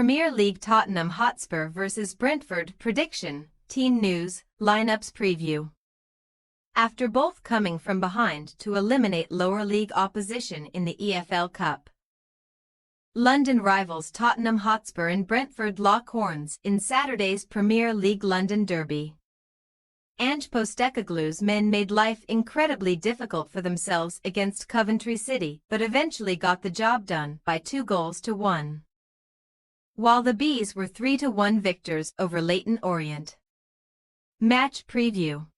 Premier League Tottenham Hotspur vs Brentford prediction, team news, lineups preview. After both coming from behind to eliminate lower league opposition in the EFL Cup, London rivals Tottenham Hotspur and Brentford lock horns in Saturday's Premier League London derby. Ange Postecoglou's men made life incredibly difficult for themselves against Coventry City but eventually got the job done by 2-1. While the Bees were 3-1 victors over Leyton Orient. Match preview.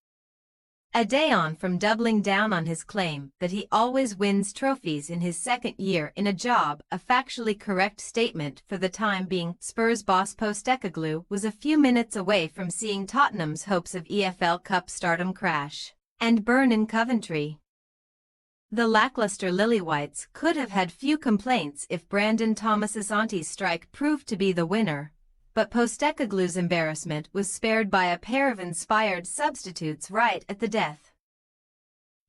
A day on from doubling down on his claim that he always wins trophies in his second year in a job, a factually correct statement for the time being, Spurs boss Postecoglou was a few minutes away from seeing Tottenham's hopes of EFL Cup stardom crash and burn in Coventry. The lackluster Lily-Whites could have had few complaints if Brandon Thomas-Asante's strike proved to be the winner, but Postecoglou's embarrassment was spared by a pair of inspired substitutes right at the death,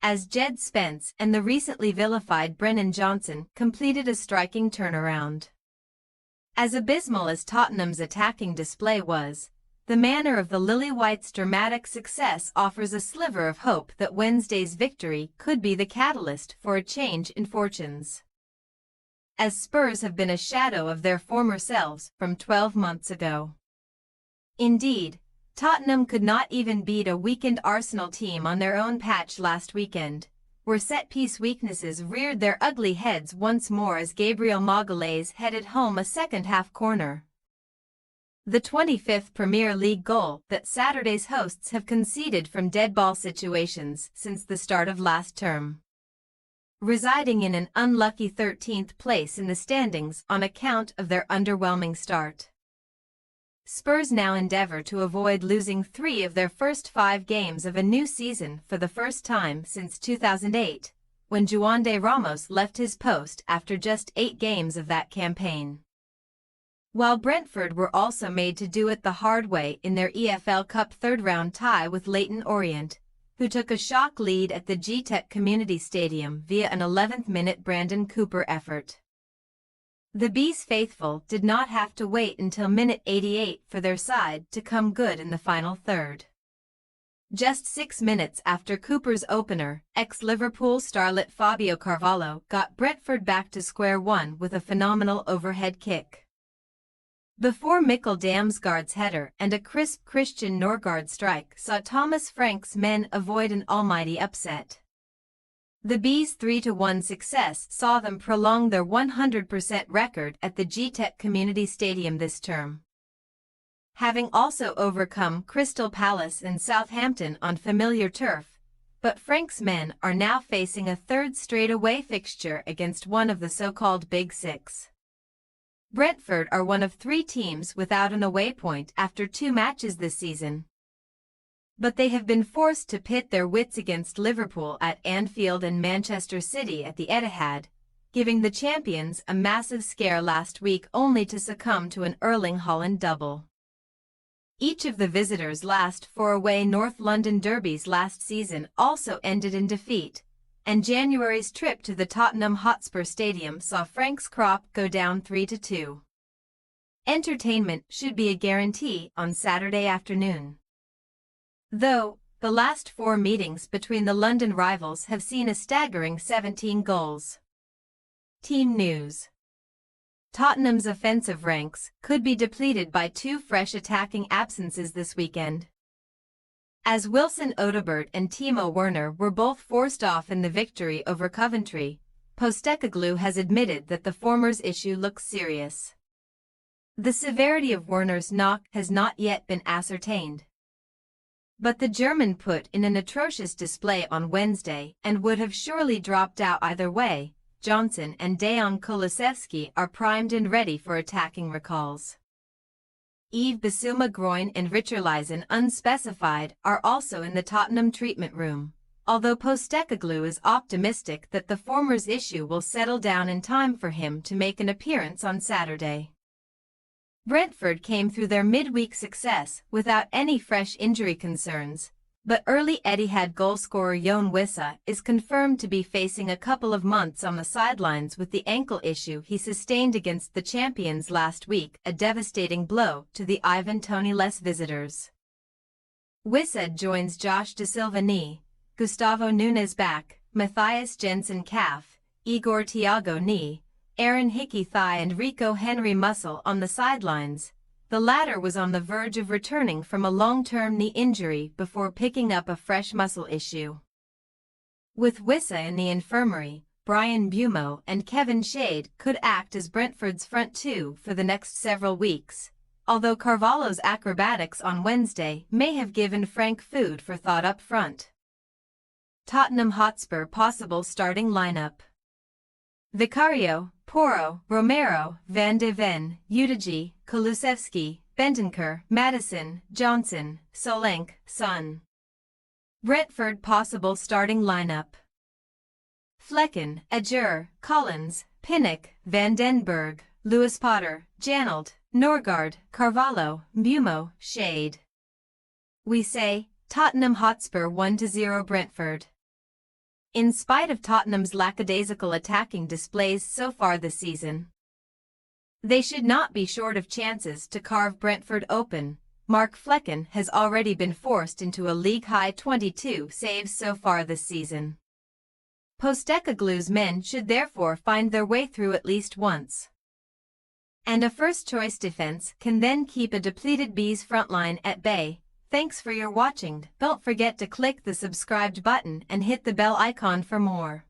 as Jed Spence and the recently vilified Brennan Johnson completed a striking turnaround. As abysmal as Tottenham's attacking display was, the manner of the Lily-Whites' dramatic success offers a sliver of hope that Wednesday's victory could be the catalyst for a change in fortunes, as Spurs have been a shadow of their former selves from 12 months ago. Indeed, Tottenham could not even beat a weakened Arsenal team on their own patch last weekend, where set-piece weaknesses reared their ugly heads once more as Gabriel Magalhaes headed home a second-half corner. The 25th Premier League goal that Saturday's hosts have conceded from dead ball situations since the start of last term, residing in an unlucky 13th place in the standings on account of their underwhelming start. Spurs now endeavour to avoid losing 3 of their first 5 games of a new season for the first time since 2008, when Juan de Ramos left his post after just 8 games of that campaign. While Brentford were also made to do it the hard way in their EFL Cup third-round tie with Leyton Orient, who took a shock lead at the GTEC Community Stadium via an 11th-minute Brandon Cooper effort. The Bees faithful did not have to wait until minute 88 for their side to come good in the final third. Just 6 minutes after Cooper's opener, ex-Liverpool starlet Fabio Carvalho got Brentford back to square one with a phenomenal overhead kick, before Mikkel Damsgaard's header and a crisp Christian Norgard strike saw Thomas Frank's men avoid an almighty upset. The Bees' 3-1 success saw them prolong their 100% record at the GTEC Community Stadium this term, having also overcome Crystal Palace and Southampton on familiar turf, but Frank's men are now facing a third straight-away fixture against one of the so-called Big Six. Brentford are one of 3 teams without an away point after 2 matches this season, but they have been forced to pit their wits against Liverpool at Anfield and Manchester City at the Etihad, giving the champions a massive scare last week only to succumb to an Erling Haaland double. Each of the visitors' last 4 away North London derbies last season also ended in defeat, and January's trip to the Tottenham Hotspur Stadium saw Frank's crop go down 3-2. Entertainment should be a guarantee on Saturday afternoon, though the last 4 meetings between the London rivals have seen a staggering 17 goals. Team news. Tottenham's offensive ranks could be depleted by 2 fresh attacking absences this weekend, as Wilson Odobert and Timo Werner were both forced off in the victory over Coventry. Postecoglou has admitted that the former's issue looks serious. The severity of Werner's knock has not yet been ascertained, but the German put in an atrocious display on Wednesday and would have surely dropped out either way. Johnson and Dejan Kulusevski are primed and ready for attacking recalls. Yves Bissouma groin and Richarlison unspecified are also in the Tottenham treatment room, although Postecoglou is optimistic that the former's issue will settle down in time for him to make an appearance on Saturday. Brentford came through their midweek success without any fresh injury concerns, But early Etihad goalscorer Yoane Wissa is confirmed to be facing a couple of months on the sidelines with the ankle issue he sustained against the champions last week, a devastating blow to the Ivan Toney-less visitors. Wissa joins Josh Da Silva knee, Gustavo Nunes back, Matthias Jensen calf, Igor Thiago knee, Aaron Hickey thigh and Rico Henry muscle on the sidelines. The latter was on the verge of returning from a long-term knee injury before picking up a fresh muscle issue. With Wissa in the infirmary, Brian Bumo and Kevin Shade could act as Brentford's front two for the next several weeks, although Carvalho's acrobatics on Wednesday may have given Frank food for thought up front. Tottenham Hotspur possible starting lineup: Vicario, Porro, Romero, Van de Ven, Udigi, Kulusevski, Bentancur, Maddison, Johnson, Solanke, Son. Brentford possible starting lineup: Flekken, Ajer, Collins, Pinnock, Van den Berg, Lewis Potter, Janelt, Norgard, Carvalho, Bumo, Shade. We say, Tottenham Hotspur 1-0 Brentford. In spite of Tottenham's lackadaisical attacking displays so far this season, they should not be short of chances to carve Brentford open. Mark Flekken has already been forced into a league-high 22 saves so far this season. Postecoglou's men should therefore find their way through at least once. And a first-choice defense can then keep a depleted Bees frontline at bay. Thanks for your watching. Don't forget to click the subscribed button and hit the bell icon for more.